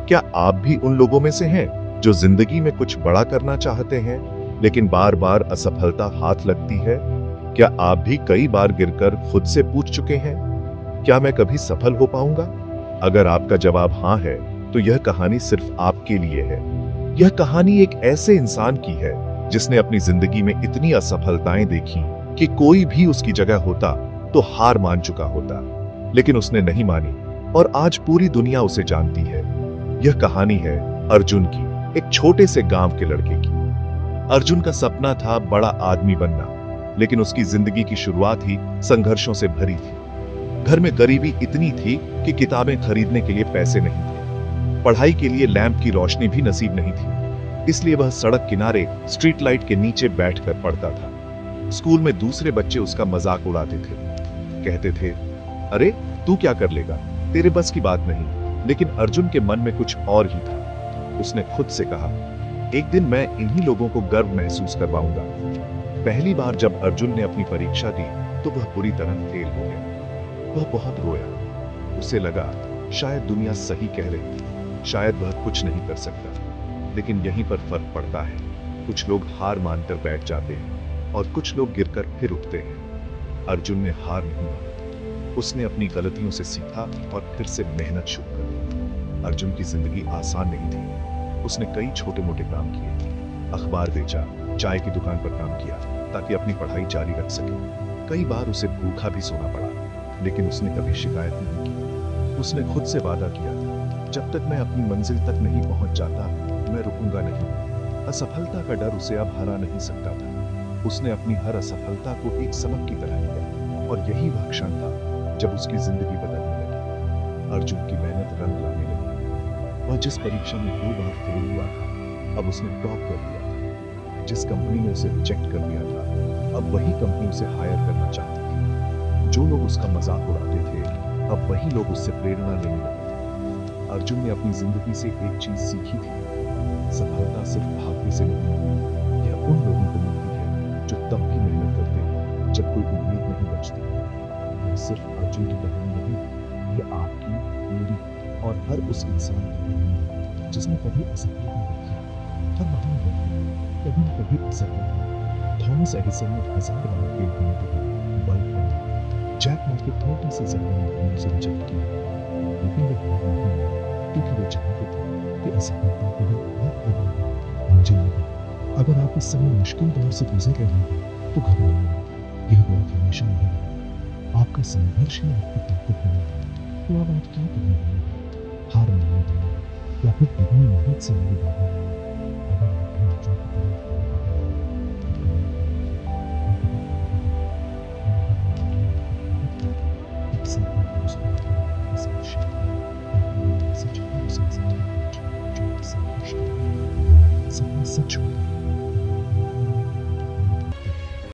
क्या आप भी उन लोगों में से हैं जो जिंदगी में कुछ बड़ा करना चाहते हैं लेकिन बार बार असफलता हाथ लगती है? क्या आप भी कई बार गिरकर खुद से पूछ चुके हैं, क्या मैं कभी सफल हो पाऊंगा? अगर आपका जवाब हाँ है, तो यह कहानी सिर्फ आपके लिए है। यह कहानी एक ऐसे इंसान की है जिसने अपनी जिंदगी में इतनी असफलताएं देखी कि कोई भी उसकी जगह होता तो हार मान चुका होता, लेकिन उसने नहीं मानी और आज पूरी दुनिया उसे जानती है। यह कहानी है अर्जुन की, एक छोटे से गांव के लड़के की। अर्जुन का सपना था बड़ा आदमी बनना, लेकिन उसकी जिंदगी की शुरुआत ही संघर्षों से भरी थी। घर में गरीबी इतनी थी कि किताबें खरीदने के लिए पैसे नहीं थे। पढ़ाई के लिए लैंप की रोशनी भी नसीब नहीं थी। इसलिए वह सड़क किनारे स्ट्रीट लाइट के नीचे बैठकर पढ़ता था। स्कूल में दूसरे बच्चे उसका मजाक उड़ाते थे, कहते थे, अरे तू क्या कर लेगा, तेरे बस की बात नहीं। लेकिन अर्जुन के मन में कुछ और ही था। उसने खुद से कहा, एक दिन मैं इन्हीं लोगों को गर्व महसूस करवाऊंगा। पहली बार जब अर्जुन ने अपनी परीक्षा दी तो वह बुरी तरह फेल हो गया। वह बहुत रोया। उसे लगा शायद दुनिया सही कह रही थी, शायद वह कुछ नहीं कर सकता। लेकिन यहीं पर फर्क पड़ता है। कुछ लोग हार मानकर बैठ जाते हैं और कुछ लोग गिरकर फिर उठते हैं। अर्जुन ने हार नहीं मानी। उसने अपनी गलतियों से सीखा और फिर से मेहनत शुरू कर दी। अर्जुन की जिंदगी आसान नहीं थी। उसने कई छोटे मोटे काम किए, अखबार बेचा, चाय की दुकान पर काम किया ताकि अपनी पढ़ाई जारी रख सके। कई बार उसे भूखा भी सोना पड़ा, लेकिन उसने कभी शिकायत नहीं की। उसने खुद से वादा किया था, जब तक मैं अपनी मंजिल तक नहीं पहुंच जाता मैं रुकूंगा नहीं। असफलता का डर उसे अब हरा नहीं सकता था। उसने अपनी हर असफलता को एक सबक की तरह लिया और यही वह क्षण था जब उसकी जिंदगी बदलने लगी। अर्जुन की मेहनत रंग लाने लगी। वह जिस परीक्षा में 2 बार फेल हुआ था, अब उसने टॉप कर दिया था। जिस कंपनी ने उसे रिजेक्ट कर दिया था, अब वही कंपनी उसे हायर करना चाहती थी। जो लोग उसका मजाक उड़ाते थे, अब वही लोग उससे प्रेरणा लेने लगे थे। अर्जुन ने अपनी जिंदगी से एक चीज सीखी थी, सफलता सिर्फ भाग्य से नहीं मिलती। यह उन लोगों को मिलती है जो तब भी मेहनत करते हैं जब कोई उम्मीद नहीं बचती। यह सिर्फ अर्जुन की कहानी नहीं, यह आपकी, मेरी और हर उस इंसान की कहानी है जिसने कभी असफलता देखी। हर महान व्यक्ति कभी न कभी असफल हुआ। थॉमस एडिसन ने 1000 बार फेल होने के बाद बल्ब बनाया। जैक मा के छोटे से जमाने में उसे रिजेक्ट किया, लेकिन वे हार नहीं माने क्योंकि वे जानते थे कि असफलता को भी बहुत बड़ा मंजिल नहीं। अगर आप इस समय मुश्किल दौर से गुजर रहे हैं तो घबराइए मत। यह दौर हमेशा नहीं है। आपका संघर्ष ही आपकी ताकत बनेगा। तो अब आप क्या करने वाले हैं? हार मानने वाले हैं या फिर अपनी मेहनत से आगे बढ़ने वाले हैं? अगर आपने अर्जुन की तरह सच